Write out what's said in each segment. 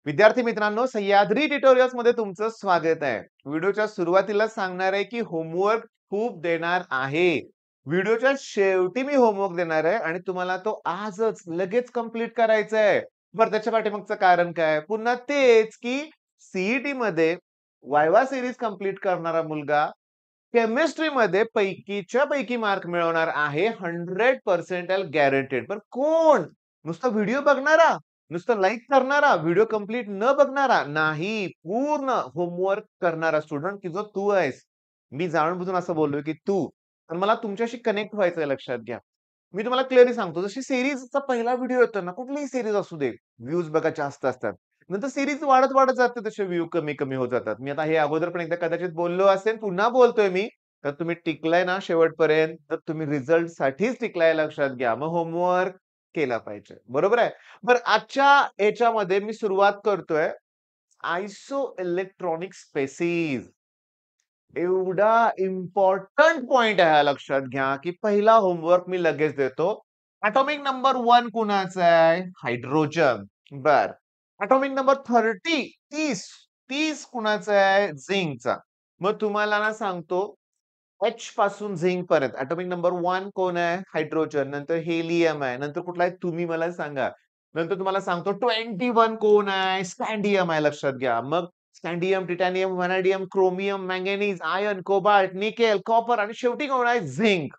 विद्यार्थी मित्रांनो, सह्याद्री ट्युटोरियल्समध्ये तुमचं स्वागत आहे. व्हिडिओच्या सुरुवातीला सांगणार आहे, की होमवर्क खूप देणार आहे. व्हिडिओच्या शेवटी मी होमवर्क देणार आहे आणि तुम्हाला तो आजच लगेच कंप्लीट करायचा आहे. बरं त्याच्या पाठीमागचं कारण काय? पुन्हा तेच, की सी-ई-टीमध्ये वायवा सीरीज कंप्लीट करणारा मुलगा केमिस्ट्रीमध्ये पैकीच्या पैकी मार्क मिळवणार आहे 100% गॅरंटेड. पण कोण? नुसता व्हिडिओ बघणारा, नुसतं लाईक करणारा, व्हिडिओ कंप्लीट न बघणारा नाही, पूर्ण होमवर्क करणारा स्टुडंट की जो तू आहेस. मी जाणून-बुजून असं बोललोय की तू. तर मला तुमच्याशी कनेक्ट व्हायचंय लक्षात घ्या. मी तुम्हाला क्लिअरली सांगतो, जशी सीरीजचा पहिला व्हिडिओ येतो ना, कुठलीही सीरीज असू दे, व्ह्यूज बघा जास्त असतात. नंतर सीरीज वाढत जाते, तसे व्ह्यू कमी-कमी होत जातात. मी आता हे अगोदर पण एकदा कदाचित बोललो असेन, पुन्हा बोलतोय मी. तर तुम्ही टिकलाय ना शेवटपर्यंत, तर तुम्ही रिझल्टसाठीच टिकलाय लक्षात घ्या. मग होमवर्क केला पाहिजे. बरोबर आहे? बरं आजच्या याच्यामध्ये मी सुरुवात करतोय आयसो इलेक्ट्रॉनिक स्पेसिस. एवढा इम्पोर्टंट पॉइंट आहे हा लक्षात घ्या, की पहिला होमवर्क मी लगेच देतो. एटॉमिक नंबर 1 कुणाचा आहे? हायड्रोजन. बर. एटॉमिक नंबर 30 30 कुणाचा आहे? झिंकचा. मग तुम्हाला ना सांगतो एच पासून झिंक पर्यंत एटॉमिक नंबर 1 कोण आहे? हायड्रोजन. नंतर हेलियम आहे. नंतर कुठला आहे तुम्ही मला सांगा. नंतर तुम्हाला सांगतो 21 कोण आहे? स्कँडियम आहे लक्षात घ्या. मग scandium, titanium, vanadium, chromium, manganese, iron, cobalt, nickel, copper आणि शेवटी कोण आहे? झिंक.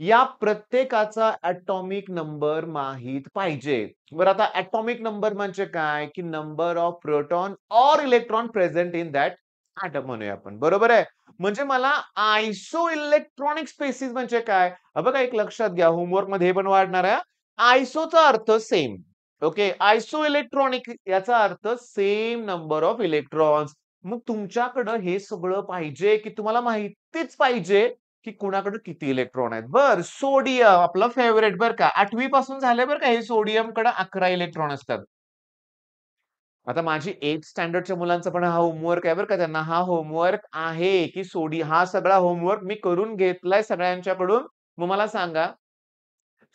या प्रत्येकाचा ॲटॉमिक नंबर माहीत पाहिजे. बरं आता ॲटॉमिक नंबर म्हणजे काय? की number of proton or electron present in that atom म्हणूया आपण. बरोबर आहे? म्हणजे मला आयसो इलेक्ट्रॉनिक स्पेसिस म्हणजे काय? बघा एक लक्षात घ्या होमवर्कमध्ये हे पण वाढणार आहे. आयसोचा अर्थ सेम. ओके. आयसो इलेक्ट्रॉनिक याचा अर्थ सेम नंबर ऑफ इलेक्ट्रॉन्स. मग तुमच्याकडं हे सगळं पाहिजे, की तुम्हाला माहितीच पाहिजे, की कुणाकडे किती इलेक्ट्रॉन आहेत. बरं सोडियम आपलं फेव्हरेट बरं का. 8वी पासून झालंय बरं का हे सोडियमकडे 11 इलेक्ट्रॉन असतात. आता माझी 8th स्टँडर्डच्या मुलांचा पण हा होमवर्क आहे बरं का. त्यांना हा होमवर्क आहे, की हा सगळा होमवर्क मी करून घेतलाय सगळ्यांच्याकडून. मग मला सांगा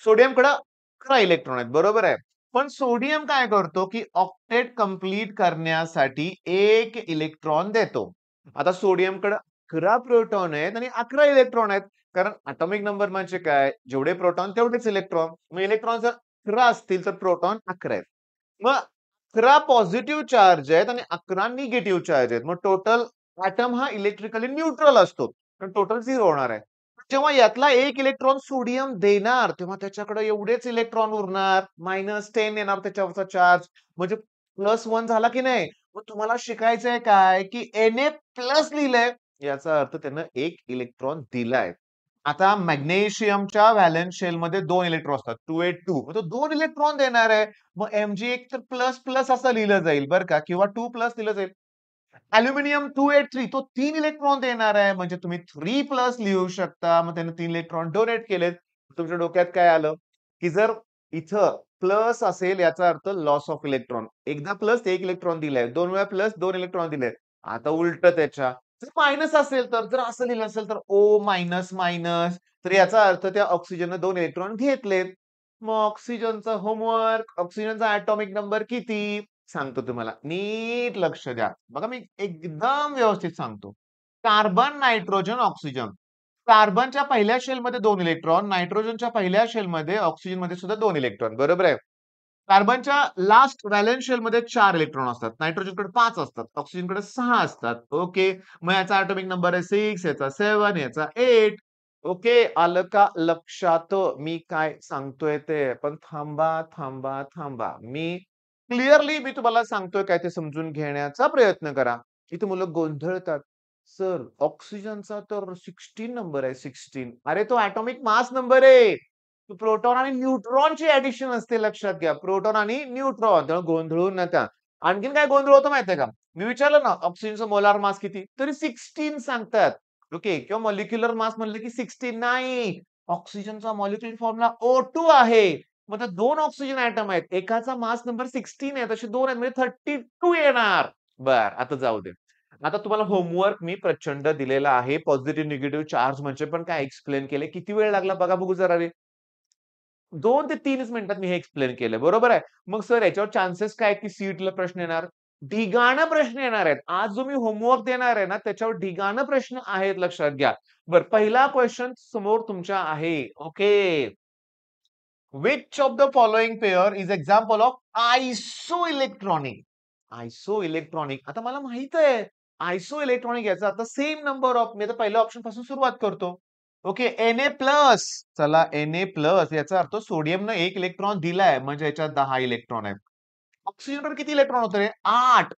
सोडियमकडे 11 इलेक्ट्रॉन आहेत, बरोबर आहे. पण सोडियम काय करतो, की ऑक्टेट कंप्लीट करण्यासाठी 1 इलेक्ट्रॉन देतो. आता सोडियमकडे 11 प्रोटॉन आहेत आणि 11 इलेक्ट्रॉन आहेत. कारण एटॉमिक नंबर म्हणजे काय? जेवढे प्रोटॉन तेवढेच इलेक्ट्रॉन. मग इलेक्ट्रॉन जर 11 असतील, तर प्रोटॉन 11 आहेत. मग 11 पॉझिटिव्ह चार्ज आहेत आणि 11 निगेटिव्ह चार्ज आहेत. मग टोटल एटम हा इलेक्ट्रिकली न्यूट्रल असतो. तर टोटल 0 होणार आहे. जेव्हा यातला एक इलेक्ट्रॉन सोडियम देणार, तेव्हा त्याच्याकडे एवढेच इलेक्ट्रॉन उरणार. -10 येणार त्याच्यावरचा चार्ज. म्हणजे +1 झाला की नाही? मग तुम्हाला शिकायचंय काय? की Na+ लिहिलंय, याचा अर्थ त्यानं 1 इलेक्ट्रॉन दिलाय. आता मॅग्नेशियमच्या व्हॅलेन्स शेलमध्ये 2 इलेक्ट्रॉन असतात. 2s2 मग तो 2 इलेक्ट्रॉन देणार आहे. मग Mg1 तर प्लस प्लस असं लिहिलं जाईल बरं का किंवा 2 प्लस लिहिलं जाईल. अॅल्युमिनियम 283 तो 3 इलेक्ट्रॉन देणार आहे. म्हणजे तुम्ही 3 प्लस लिहू शकता. मग त्याने 3 इलेक्ट्रॉन डोनेट केलेत. तुमच्या डोक्यात काय आलं, की जर इथं प्लस असेल याचा अर्थ लॉस ऑफ इलेक्ट्रॉन. एकदा प्लस 1 इलेक्ट्रॉन दिलंय. 2 वेळा प्लस 2 इलेक्ट्रॉन दिले. आता उलटं त्याच्या. जर मायनस असेल तर, जर असं लिहिलं असेल तर O मायनस मायनस तर याचा अर्थ त्या ऑक्सिजनने 2 इलेक्ट्रॉन घेतलेत. मग ऑक्सिजनचा होमवर्क, ऑक्सिजनचा ॲटॉमिक नंबर किती? सांगतो तुम्हाला. नीट लक्ष द्या. बघा मी एकदम व्यवस्थित सांगतो. Carbon, nitrogen, oxygen. कार्बनच्या पहिल्या शेलमध्ये 2 इलेक्ट्रॉन, नायट्रोजनच्या पहिल्या शेलमध्ये, ऑक्सिजनमध्ये सुद्धा 2 इलेक्ट्रॉन. बरोबर आहे. कार्बनच्या लास्ट व्हॅलेन्स शेलमध्ये 4 इलेक्ट्रॉन असतात. नायट्रोजनकडे 5 असतात. ऑक्सिजनकडे 6 असतात. ओके. मग याचा ॲटॉमिक नंबर आहे 6, याचा 7, याचा 8. ओके. आलं का लक्षात? मी काय सांगतोय ते. पण थांबा. मी तुम्हाला सांगतोय काय ते समजून घेण्याचा प्रयत्न करा. इथे मुलं गोंधळतात. सर ऑक्सिजनचा तर 16 नंबर आहे 16. अरे तो एटॉमिक मास नंबर आहे. तो प्रोटॉन आणि न्यूट्रॉनची ॲडिशन असते लक्षात घ्या. प्रोटॉन आणि न्यूट्रॉन. तेव्हा गोंधळू नका. आणखीन काय गोंधळ होतो माहितीये का? मी विचारलं ना ऑक्सिजनचा मोलार मास किती? तरी 16 सांगतात. ओके. किंवा मॉलिक्युलर मास म्हणलं की 16 नाही. ऑक्सिजनचा मॉलिक्युलर फॉर्म्युला O2 आहे. मग त्या 2 ऑक्सिजन एटम आहेत. एकाचा मास नंबर 16 आहे. तसे 2 आहेत म्हणजे 32 येणार. बरं आता जाऊ दे. आता तुम्हाला होमवर्क मी प्रचंड दिलेला आहे. पॉझिटिव्ह, निगेटिव्ह चार्ज म्हणजे पण काय एक्सप्लेन केले. किती वेळ लागला बघा बघू जरा रे. 2 ते 3च मिनिटात मी हे एक्सप्लेन केलं. बरोबर आहे. मग सर याच्यावर चान्सेस काय की सीईटीला प्रश्न येणार? ढिगाणं प्रश्न येणार आहेत. आज जो मी होमवर्क देणार आहे ना, त्याच्यावर ढिगाणं प्रश्न आहेत लक्षात घ्या. बरं, पहिला क्वेशन समोर तुमच्या आहे. Okay. Which of the following pair is example of isoelectronic? Isoelectronic. आता मला माहित आहे isoelectronic याचा अर्थ सेम नंबर ऑफ. मी आता पहिल्या ऑप्शन पासून सुरुवात करतो. Okay, Na plus. चला Na प्लस याचा अर्थ सोडियमनं 1 इलेक्ट्रॉन दिलाय म्हणजे याच्यात 10 इलेक्ट्रॉन आहेत. ऑक्सिजनकडे किती इलेक्ट्रॉन होते रे? 8.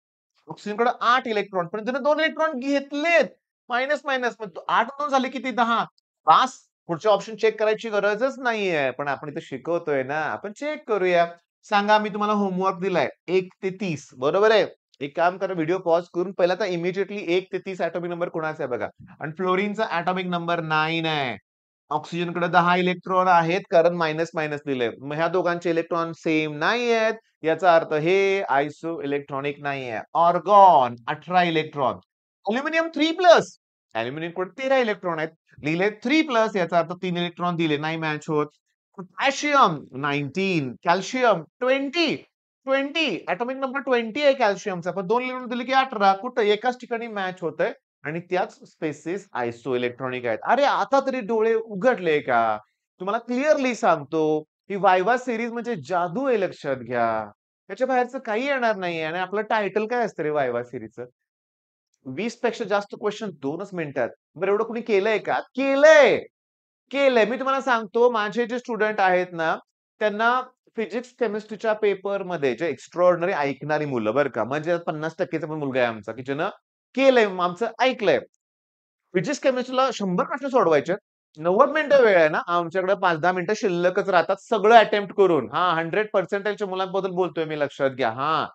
ऑक्सिजनकडे 8 इलेक्ट्रॉन पण त्याने 2 इलेक्ट्रॉन घेतलेत. मायनस मायनस मग 8 2 झाले किती? 10. पास. पुढचे ऑप्शन चेक करायची गरजच नाहीये. पण आपण इथे शिकवतोय ना, आपण चेक करूया. सांगा, मी तुम्हाला होमवर्क दिलाय 1 ते 30 बरोबर आहे. एक काम करा, व्हिडिओ पॉज करून पहिला तर इमिडिएटली 1 ते 30 ॲटॉमिक नंबर कोणाचा आहे बघा. आणि फ्लोरीनचा ॲटॉमिक नंबर 9 आहे. ऑक्सिजनकडे 10 इलेक्ट्रॉन आहेत कारण मायनस मायनस दिलंय. मग ह्या दोघांचे इलेक्ट्रॉन सेम नाहीयेत. याचा अर्थ हे आयसो इलेक्ट्रॉनिक नाहीये. Argon 18 electron. अॅल्युमिनियम 3+. अॅल्युमिनियमकडे 13 इलेक्ट्रॉन आहेत. लिहिले 3+ याचा अर्थ 3 इलेक्ट्रॉन दिले, नाही मॅच होत. पोटॅशियम 19, कॅल्शियम 20 ॲटॉमिक नंबर 20 आहे कॅल्शियमचा. पण 2 इलेक्ट्रॉन दिले की 18. कुठं एकाच ठिकाणी मॅच होतंय आणि त्याच स्पेसिस आयसो इलेक्ट्रॉनिक आहेत. अरे आता तरी डोळे उघडले का? तुम्हाला क्लिअरली सांगतो, ही वायवा सीरीज म्हणजे जादू आहे लक्षात घ्या. त्याच्या बाहेरचं काही येणार नाहीये आणि आपलं टायटल काय असतं रे वायवा सीरीजचं? 20 पेक्षा जास्त क्वेश्चन 2च मिनिटात. बरं एवढं कुणी केलंय का? केलंय! केलंय. मी तुम्हाला सांगतो माझे जे स्टुडंट आहेत ना, त्यांना फिजिक्स, केमिस्ट्रीच्या पेपरमध्ये जे एक्स्ट्राऑर्डिनरी ऐकणारी मुलं बरं का, म्हणजे 50% चा पण मुलगा आहे आमचा, की ज्यानं केलंय, आमचं ऐकलंय. फिजिक्स, केमिस्ट्रीला 100 प्रश्न सोडवायचे. 90 मिनिटं वेळ आहे ना, आमच्याकडे 5-10 मिनिटं शिल्लकच राहतात सगळं अटेम्प्ट करून. हां, 100 पर्सेंटाइलच्या मुलांबद्दल बोलतोय मी लक्षात घ्या. हां,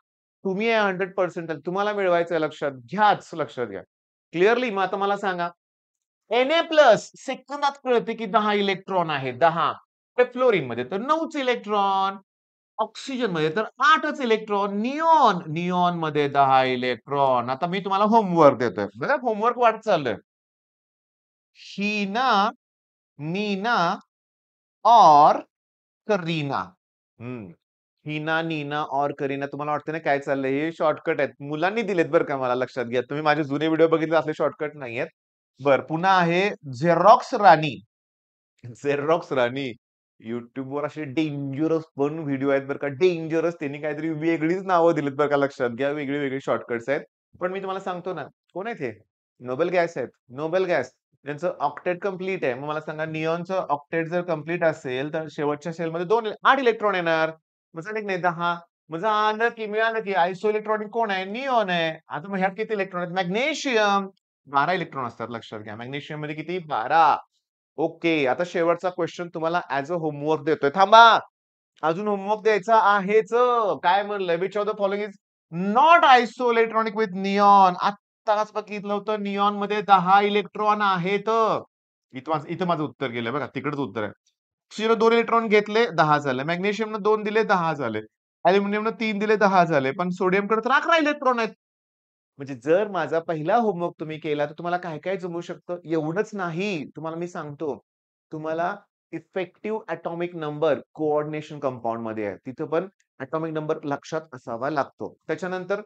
तुम्ही आहे 100 पर्सेंटाइल तुम्हाला मिळवायचंय लक्षात घ्याच, लक्षात घ्या. क्लिअरली मग आता मला सांगा Na+ सेकंदात कळते की 10 इलेक्ट्रॉन आहेत 10. फ्लोरीनमध्ये तर 9च इलेक्ट्रॉन. ऑक्सिजनमध्ये तर 8च इलेक्ट्रॉन. निऑनमध्ये 10 इलेक्ट्रॉन. आता मी तुम्हाला होमवर्क देतोय. बघा होमवर्क वाढत चाललंय. हीना, नीना और करीना. हं. हीना, नीना और करीना तुम्हाला वाटतं ना काय चाललंय? हे शॉर्टकट आहेत. मुलांनी दिलेत बरं का मला लक्षात घ्या. तुम्ही माझे जुने व्हिडिओ बघितले असले शॉर्टकट नाहीयेत. बरं पुन्हा आहे झेरॉक्स राणी. झेरॉक्स राणी. YouTubeवर असे डेंजरस पण व्हिडिओ आहेत बरं का. डेंजरस त्यांनी काहीतरी वेगळीच नावं दिलीत बरं का लक्षात घ्या. वेगळी-वेगळी शॉर्टकट्स आहेत. पण मी तुम्हाला सांगतो ना, कोण आहेत हे? नोबेल गॅस आहेत. Nobel gas. त्यांचं ऑक्टेट कंप्लीट आहे. मग मला सांगा निऑनचं ऑक्टेट जर कंप्लीट असेल, तर शेवटच्या शेलमध्ये 8 इलेक्ट्रॉन येणार. मग झाले की नाही 10. मग झालं की मिळालं की आयसो इलेक्ट्रॉनिक कोण आहे? निऑन आहे. आता मग ह्यात किती इलेक्ट्रॉन आहेत? मॅग्नेशियम. 12 इलेक्ट्रॉन असतात लक्षात घ्या. मॅग्नेशियममध्ये किती? 12. ओके. आता शेवटचा क्वेश्चन तुम्हाला ॲज अ होमवर्क देतोय. थांबा. अजून होमवर्क द्यायचा आहेच. काय म्हणलंय? Which of the following is not isoelectronic with neon. आत्ताच बघितलं होतं निऑनमध्ये 10 इलेक्ट्रॉन आहेत. इथं माझं उत्तर गेलंय बघा. तिकडच उत्तर आहे. ऑक्सिजनने 2 इलेक्ट्रॉन घेतले 10 झाले. मॅग्नेशियमनं 2 दिले 10 झाले. अॅल्युमिनियमनं 3 दिले 10 झाले. पण सोडियमकडे तर 11 इलेक्ट्रॉन आहेत. म्हणजे जर माझा पहिला होमवर्क तुम्ही केला, तर तुम्हाला काय-काय जमू शकतं? एवढंच नाही, तुम्हाला मी सांगतो. तुम्हाला इफेक्टिव्ह एटॉमिक नंबर कोऑर्डिनेशन कंपाउंडमध्ये आहे. तिथं पण एटॉमिक नंबर लक्षात असावा लागतो. त्याच्यानंतर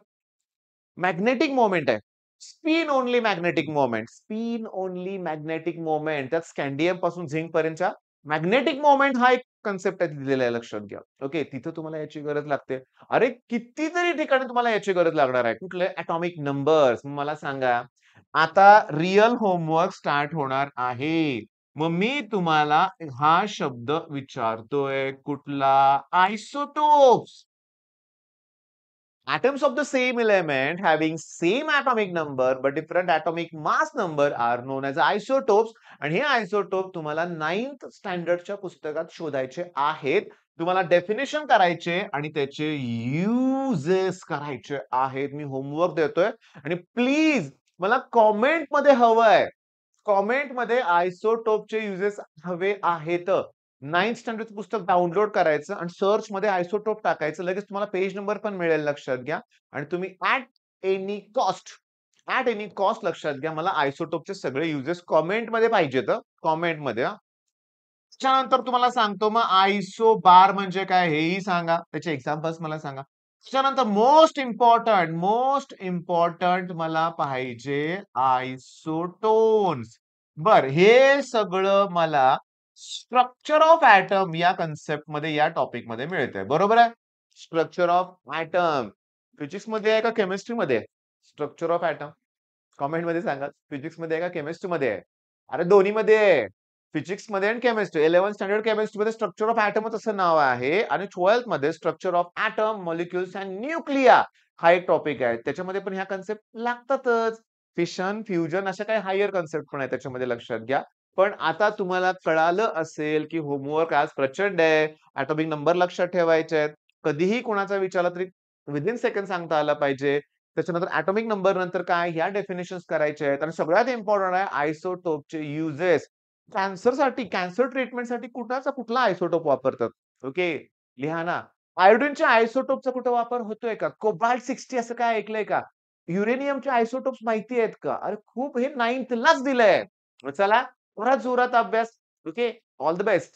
मॅग्नेटिक मोमेंट आहे. Spin only magnetic moment. Spin only magnetic moment. त्यात स्कँडियम पासून झिंक पर्यंतच्या मॅग्नेटिक मोमेंट हा एक कन्सेप्ट आहे दिलेला आहे लक्षात घ्या. ओके. तिथं तुम्हाला याची गरज लागते. अरे कितीतरी ठिकाणी तुम्हाला याची गरज लागणार आहे. कुठले? Atomic numbers. मला सांगा, आता रिअल होमवर्क स्टार्ट होणार आहे. मग मी तुम्हाला हा शब्द विचारतोय कुठला? Isotopes. Atoms of the same element having same atomic number but different atomic mass number are known as isotopes. आणि हे आयसोटोप तुम्हाला 9th स्टँडर्डच्या पुस्तकात शोधायचे आहेत. तुम्हाला डेफिनेशन करायचे आणि त्याचे युजेस करायचे आहेत. मी होमवर्क देतोय आणि प्लीज मला कॉमेंटमध्ये हवंय. कॉमेंटमध्ये आयसोटोपचे युजेस हवे आहेत. 9th स्टँडर्डचं पुस्तक डाउनलोड करायचं आणि सर्चमध्ये आयसोटोप टाकायचं. लगेच तुम्हाला पेज नंबर पण मिळेल लक्षात घ्या. आणि तुम्ही ॲट एनी कॉस्ट लक्षात घ्या. मला आयसोटोपचे सगळे युजेस कॉमेंटमध्ये पाहिजेत हं. कॉमेंटमध्ये हां. त्याच्यानंतर तुम्हाला सांगतो मग आयसो बार म्हणजे काय हेही सांगा. त्याचे एक्झाम्पल्स मला सांगा. त्याच्यानंतर मोस्ट इम्पॉर्टंट मला पाहिजे आयसोटोन्स. बरं, हे सगळं मला स्ट्रक्चर ऑफ ॲटम या कन्सेप्टमध्ये, या टॉपिकमध्ये मिळतंय. बरोबर आहे? Structure of item. फिजिक्समध्ये आहे का केमिस्ट्रीमध्ये आहे? Structure of atom. कमेंटमध्ये सांगा. फिजिक्समध्ये आहे का केमिस्ट्रीमध्ये आहे? अरे दोन्हीमध्ये आहे. फिजिक्समध्ये आणि केमिस्ट्री. 11th स्टँडर्ड केमिस्ट्रीमध्ये स्ट्रक्चर ऑफ ॲटमच असं नाव आहे आणि 12th मध्ये structure of atom, molecules and nuclei हा एक टॉपिक आहे. त्याच्यामध्ये पण ह्या कन्सेप्ट लागतातच. फिशन, फ्युजन अशा काही हायर कन्सेप्ट पण आहेत त्याच्यामध्ये, लक्षात घ्या. पण आता तुम्हाला कळालं असेल, की होमवर्क आज प्रचंड आहे. एटॉमिक नंबर लक्षात ठेवायचे आहेत. कधीही कोणाचा विचारला तरी विथिन सेकंड सांगता आला पाहिजे. त्याच्यानंतर एटॉमिक नंबर नंतर काय ह्या डेफिनेशन्स करायच्या आहेत आणि सगळ्यात इम्पोर्टंट आहे आयसोटोपचे युजेस. कॅन्सर ट्रीटमेंटसाठी कुठला आयसोटोप वापरतात? ओके, लिहा ना. आयोडीनच्या आयसोटोपचा कुठे वापर होतोय का? कोबाल्ट 60 असं काय ऐकलंय का? युरेनियमचे आयसोटोप्स माहिती आहेत का? अरे खूप हे 9th लाच दिलंय. चला, जोरात अभ्यास. Okay, all the best.